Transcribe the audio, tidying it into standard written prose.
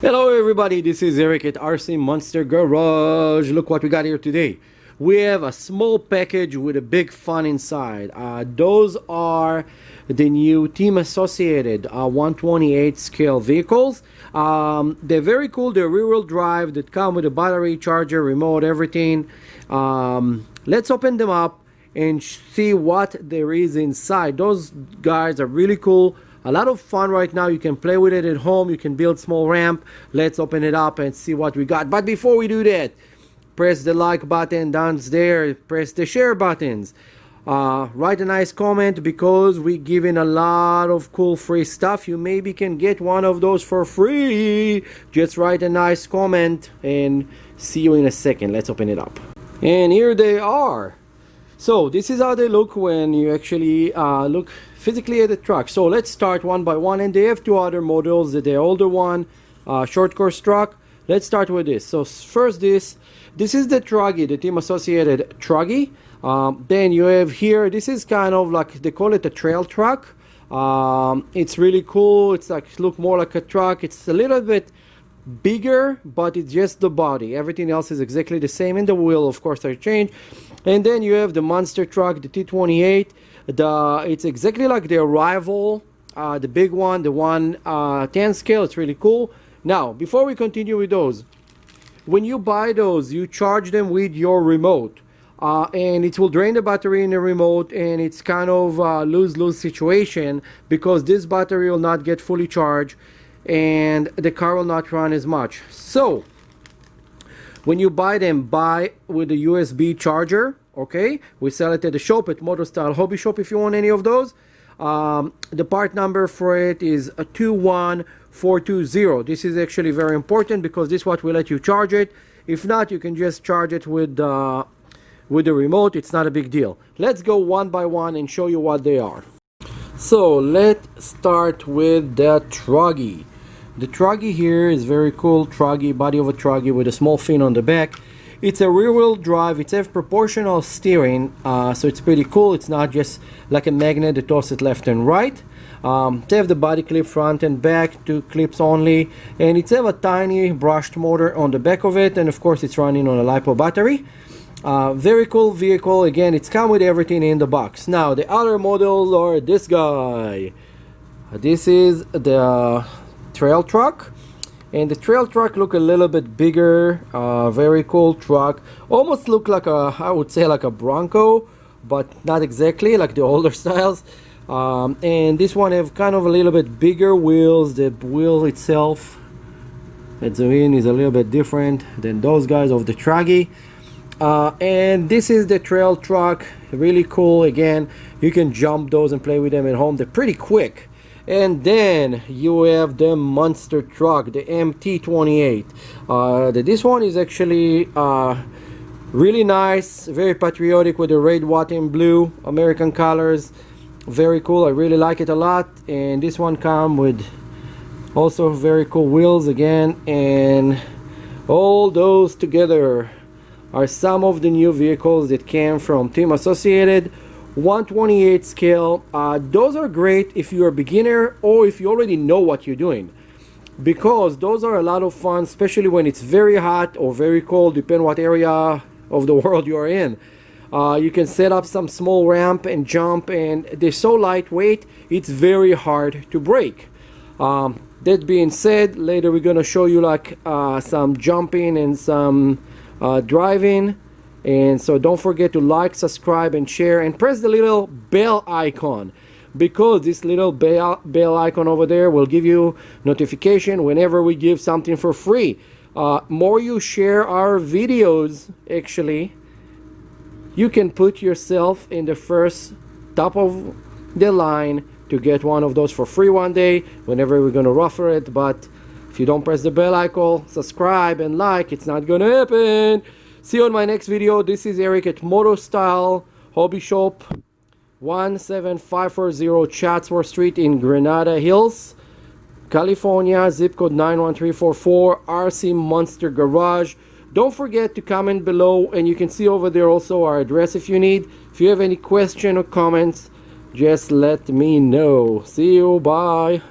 Hello everybody, this is Eric at RC Monster Garage. Look what we got here today. We have a small package with a big fun inside. Those are the new Team Associated 128 scale vehicles. They're very cool. They're rear-wheel drive that come with a battery, charger, remote, everything. Let's open them up and see what there is inside. Those guys are really cool. A lot of fun right now. You can play with it at home. You can build small ramp. Let's open it up and see what we got. But before we do that, press the like button down there. Press the share buttons. Write a nice comment because we're giving a lot of cool free stuff. You maybe can get one of those for free. Just write a nice comment and see you in a second. Let's open it up. And here they are. So this is how they look when you actually look physically at the truck. So let's start one by one, and they have two other models. The older one, short course truck. Let's start with this. So first this is the truggy, the Team Associated truggy. Then you have here, this is kind of like, they call it a trail truck. It's really cool. It's like, look more like a truck. It's a little bit bigger, but it's just the body. Everything else is exactly the same, and the wheel of course are changed. And then you have the monster truck, the T28. It's exactly like their rival, the big one, the 110 scale. It's really cool. Now before we continue with those, when you buy those, you charge them with your remote, and it will drain the battery in the remote, and it's kind of a lose-lose situation because this battery will not get fully charged and the car will not run as much. So when you buy them, buy with a USB charger. Okay, we sell it at the shop, at MotoStyles hobby shop, if you want any of those. The part number for it is 21420. This is actually very important because this is what will let you charge it. If not, you can just charge it with the remote. It's not a big deal. Let's go one by one and show you what they are. So let's start with the truggy. The truggy here is very cool. Truggy, body of a truggy with a small fin on the back. It's a rear-wheel drive. It has proportional steering, so it's pretty cool. It's not just like a magnet that tosses it left and right. They have the body clip front and back, two clips only, and it has a tiny brushed motor on the back of it, and of course it's running on a LiPo battery. Very cool vehicle. Again, it's come with everything in the box. Now the other models are this guy. This is the trail truck. And the trail truck look a little bit bigger. Very cool truck. Almost look like a, I would say like a Bronco, but not exactly, like the older styles. And this one have kind of a little bit bigger wheels. The wheel itself, let's zoom in, is a little bit different than those guys of the truggy. And this is the trail truck. Really cool. Again, you can jump those and play with them at home. They're pretty quick. And then you have the monster truck, the MT28. This one is actually really nice, very patriotic with the red, white, and blue American colors. Very cool. I really like it a lot. And this one comes with also very cool wheels again. And all those together are some of the new vehicles that came from Team Associated. 128 scale. Those are great if you're a beginner or if you already know what you're doing, because those are a lot of fun, especially when it's very hot or very cold, depending what area of the world you're in. You can set up some small ramp and jump, and they're so lightweight it's very hard to break. That being said, later we're gonna show you like some jumping and some driving. And so don't forget to like, subscribe, and share, and press the little bell icon, because this little bell icon over there will give you notification whenever we give something for free. More you share our videos, actually, you can put yourself in the first top of the line to get one of those for free one day whenever we're gonna offer it. But if you don't press the bell icon, subscribe, and like, it's not gonna happen. See you on my next video. This is Eric at MotoStyles Hobby Shop, 17540 Chatsworth Street in Granada Hills, California, zip code 91344, RC Monster Garage. Don't forget to comment below, and you can see over there also our address if you need. If you have any question or comments, just let me know. See you, bye.